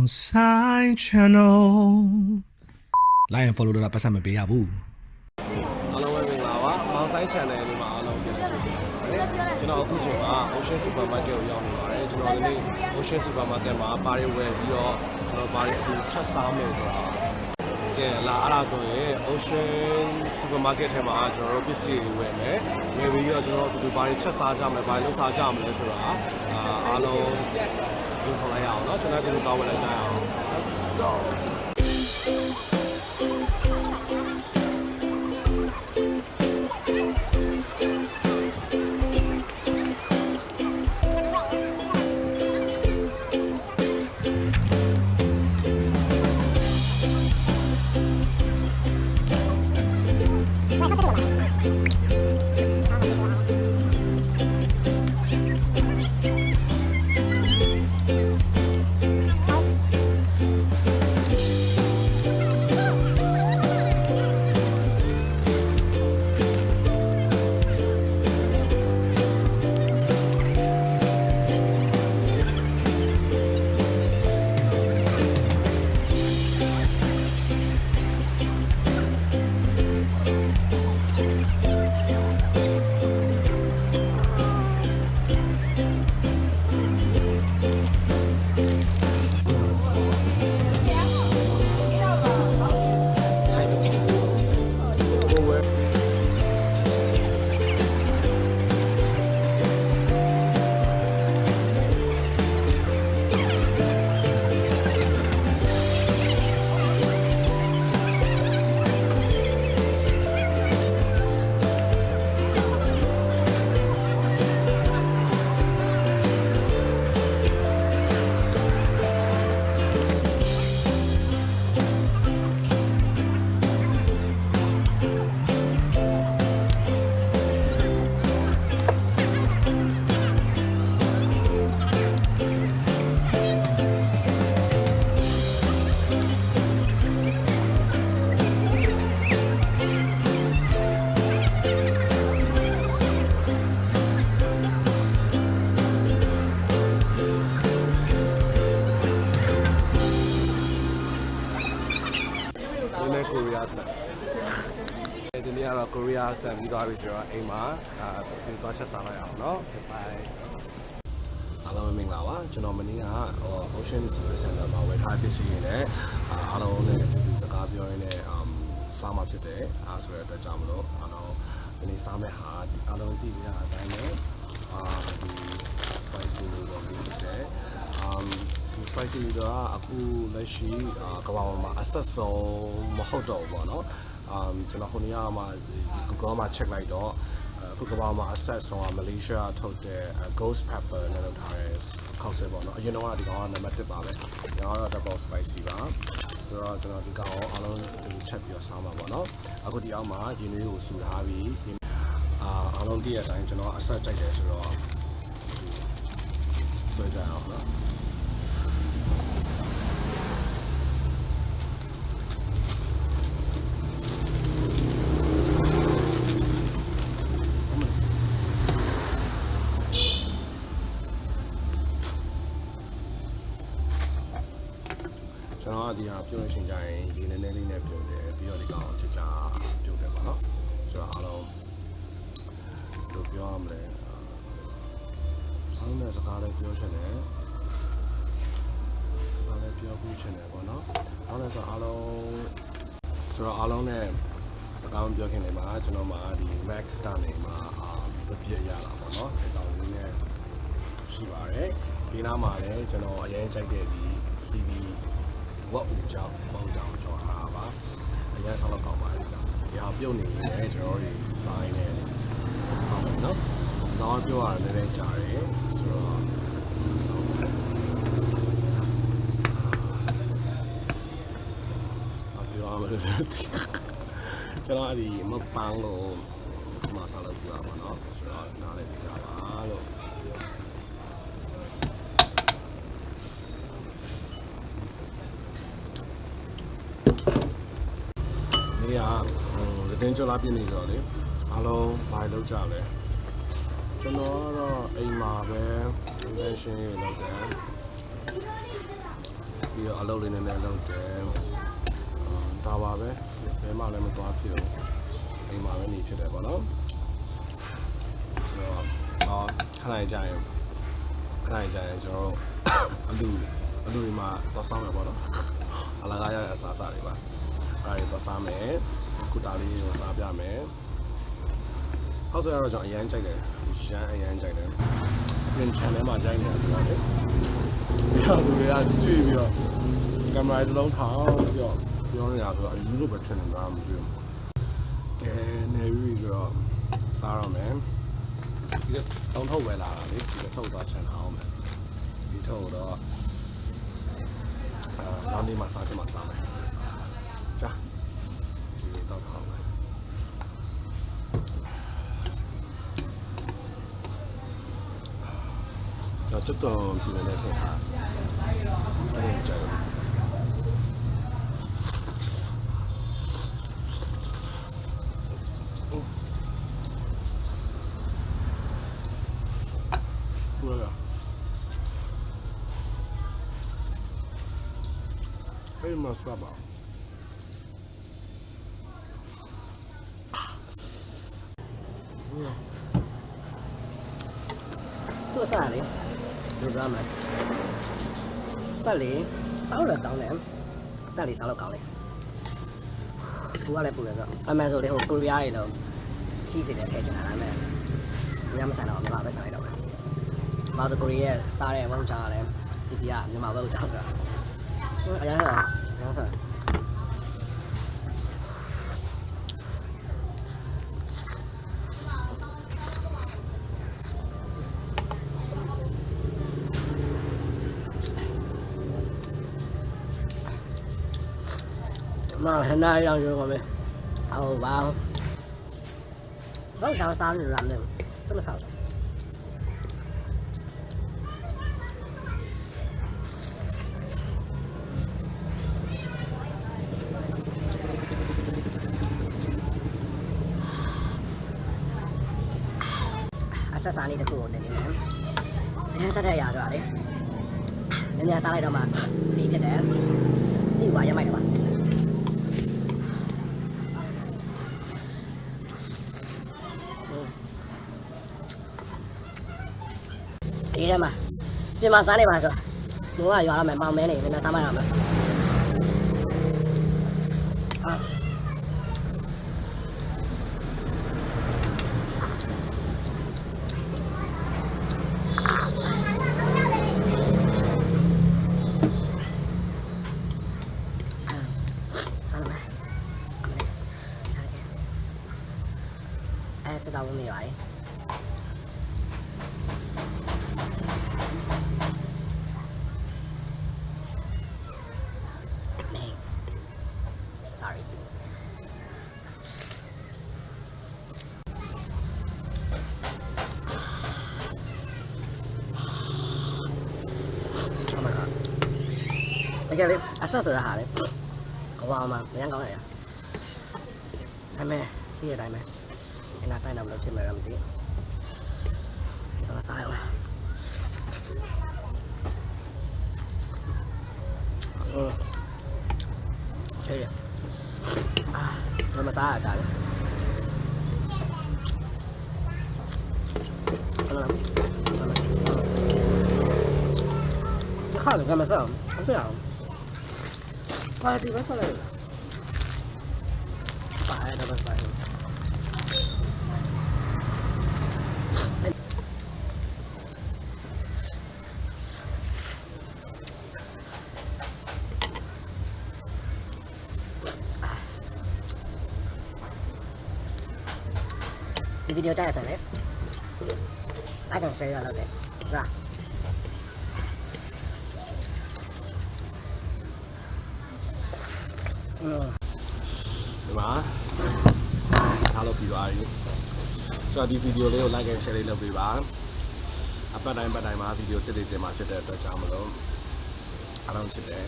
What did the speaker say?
Mounside Channel. Lion follow the person may be abu. Mounside Channel ဒီမှာအားလုံးပြန်နေကြည့်ပါတယ်ကျွန်တော်အခုချိန်မှာ Ocean Supermarket ကိုရောက်နေပါတယ်ကျွန်တော်ဒီနေ့ Ocean Supermarket မှာဘာတွေဝယ်ပြီးတော့ကျွန်တော်ဘာတွေအခုချက်စားမယ်ဆိုတာကဲလာအဲ့ဒါဆိုရင် Ocean Supermarket ထဲမှာကျွန်တော်တို့ပစ္စည်းတွေဝယ်မယ်ဝယ်ပြီးတော့ကျွန်တော်တို့ဘာတွေချက်စားကြမလဲဘာတွေလုပ်စားကြမလဲဆိုတာအားလုံးရှင်းပြလိုက်ရအောင်เนาะကျွန်တော်တို့တောင်းဝယ်လိုက်ကြရအောင် Let's goဒီနေ့ကတော့ Korea ဆန်ပြီးသွားပြီဆိုတော့အိမ်မှာဒီသွားချက်စားလိုက်အောင်เนาะ bye အားလုံးမင်္ဂလာပါကျွန်တော်မနေ့ကOcean Service Center မှာဝယ်ထားပစ္စည်းတွေနဲ့အားလုံးနဲ့အတူတူစကားပြောရင်းနဲ့စားမှာဖြစ်တယ်ဆိုတဲ့အတွက်ကြောင့်မလို့အားလုံးဒီနေ့စားမယ့်ဟာအားလုံးသိရတဲ့အတိုင်းပဲဒီ spicy noodle လေးဖြစ်တယ်ဒီ spicy noodle ကအခုလက်ရှိကမ္ဘာပေါ်မှာအဆက်ဆုံးမဟုတ်တော့ဘူးပေါ့နော်ကျွန်တော်ခုနေ့ကမှဒီ Google မှာ check လိုက်တော့အခုကမ္ဘာမှာအဆက်ဆုံးမလေးရှားထုတ်တဲ့ ghost pepper နဲ့လုပ်ထားတဲ့ခောက်ဆွဲပေါ့နော်အရင်တော့ဒီကောင်ကနံပါတ်1ပါပဲညောတော့ double spicy ပါဆိုတော့ကျွန်တော်ဒီကောင်ကိုအားလုံးဒီချက်ပြီးတော့စားမှာပေါ့နော်အခုဒီအောက်မှာရင်းနှီးကိုစူထားပြီးအားလုံးတည့်ရတိုင်းကျွန်တော်အဆက်ကြိုက်တယ်ဆိုတော့ဆွဲကြအောင်နော်ကျွန်တော်ဒီဟာပြုတ်နေချိန်ကျရင်ဒီနည်းနည်းလေးနဲ့ပြုတ်တယ်ပြီးတော့ဒီကောင်ချစ်ချာပြုတ်တယ်ပေါ့နော်ဆိုတော့အားလုံးတို့ပြောရမလဲအားလုံးနဲ့စကားလေးပြောချင်တယ်အားလည်းပြောဖို့ချင်တယ်ပေါ့နော်အားလည်းဆိုအားလုံးနဲ့စကားပြောခင်နေမှာကျွန်တော်မှာဒီ Max တာနေမှာစပြည့်ရလာပေါ့နော်ဒီကောင်လေးနဲ့ရှိပါတယ်ဒီနားမှာလည်းကျွန်တော်အရင်ကြိုက်တဲ့ဒီ CDဝတ်ဦးကြောင်းကြောင်းထားပါအရင်ဆောင်းတော့ကောင်းပါလိမ့်ဒီဟာပြုတ်နေတယ်ကျွန်တော်တို့စိုင်းနေဆောင်းမယ်နော်တော့ပြောရတယ်လည်းကြားတယ်ဆိုတော့ဆောင်းမယ်ပြောရမယ်ကျွန်တော်ဒီMukbangကိုမဆာလုပ်ပြပါမယ်နော်ဆိုတော့နားလည်ကြပါလို့နေရာတင်းကြောလာပြနေတော့လေအားလုံးဘာလုပ်ကြလဲကျွန်တော်ကတော့အိမ်မှာပဲ invention လုပ်တယ် ပြီးတော့အလုပ်လေးနည်းနည်းလုပ်တယ်ဒါပါပဲဘယ်မှလည်းမသွားဖြစ်ဘူးအိမ်မှာပဲနေဖြစ်တယ်ပေါ့နော်ခဏကြာရင်ကျွန်တော်အလူတွေမှာသွားဆောင်ရပေါ့နော်အလကားရတဲ့အစားအစာတွေပါအဲ့ဒါသွားစားမယ်ခုတာလေးကိုစားပြမယ်ဟောက်ဆိုရတော့ကျွန်တော်အရန်ကြိုက်တယ်အရန်ကြိုက်တယ်ပြင် channel မှာကြိုက်နေတာဆိုတော့လေပြီးတော့လူတွေကကြည့်ပြီးတော့ကင်မရာတစ်လုံးထောင်ပြီးတော့ပြောနေတာဆိုတော့အယူလို့ပဲထင်နေတာမသိဘူးကဲနေပြီဆိုတော့စားရမယ်ဒီတောင်းထုတ်ဝယ်လာတာလေဒီထုတ်သွားချန်အောင်မယ်ဒီထုတ်တော့နောက်နေ့မှစားမယ်ကြာဒီတော့ထောင်းမယ်ကျွန်တော်ပြင်နေတယ်ဟာအဲ့ဒါကြာတယ်Hey, masaba. Tu sao đấy? Được rồi mà. Sao đấy? Sao là cao này? Sao đấy sao là cao này? Chú lại bùi rồi. Anh mẹ rồi thì hộp Korea này đâu. Chi gì để thay cho anh mẹ. Nhưng mà sao nào mà phải sao đâu. Bao giờ Korea sao đây bao giờ này? CPR nhưng mà bao giờ rồi. Anh nhớ rồi. Mà hiện nay đang chưa còn biết. Wow. Rất là sao thì làm được. Rất là sao. Sao đi được của để em sao đây à rồi đấy em nhà sao đây đâu mà phí cái đấy đi qua cho mày đâu bạn đi đây mà nhưng mà sáng đây mà rồi đúng là giờ là mày bao mấy này nên sao mày làm sẽ đâu mì vậy này sorry oh my god bây giờ đi sao rồi hả đấy có vào mà tiếng có này à hai mẹ đi ở đây mẹ Enak tay nằm đầu trên mày làm tí sao là sai rồi chơi đi rồi mà sai à trời nó khó được mà sao không biết nào coi thì sao lại phải đâu phải Di video saya sana. Ada saya lalu deh. Ra. Đi mà. Thao lộc bị bài. Cho đi video lấy like and share lấy bị bài. Apa đây mà video tới đây mà tới đây cho chào mừng. Anh chị đấy.